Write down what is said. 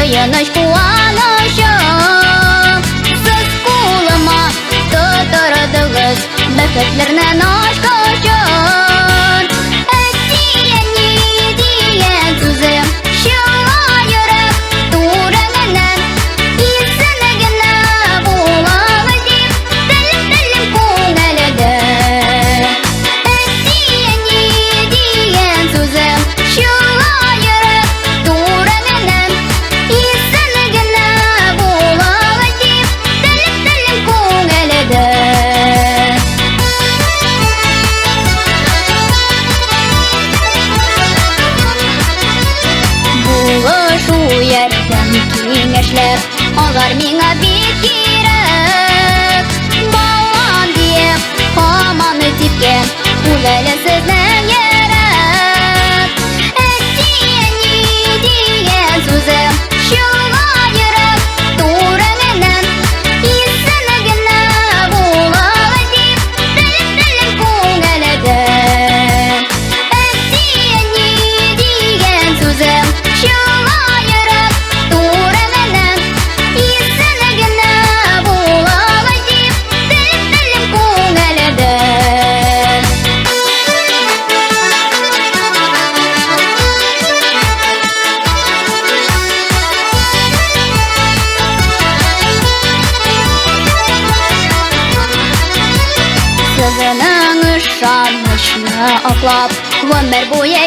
Көйініш қуанышым, сіз қолыма тұтырдыңыз бәкетлерінен ашқышын. Әти-әни деген сөзім шылайырып турыңынан исінігіні болағыз деп тілім көңілді. Әти-әни деген сөзім шылайырып турыңынан исінігіні болағыз деп тілім көңілді. Булышу ярдәм киңәшләр алар миңа бик кирәк. Балам диеп һаман типкән ул әле сезнең йөрәк. Әти-әни дигән сүзем шылайырып турыңынан исенегенә булагыз дип телем күңелдә. Әти-әни дигән сүзем шылайырып турыңынан исенегенә булагыз дип телем күңелдә. Сезнең ышанычны аклап, гомер буе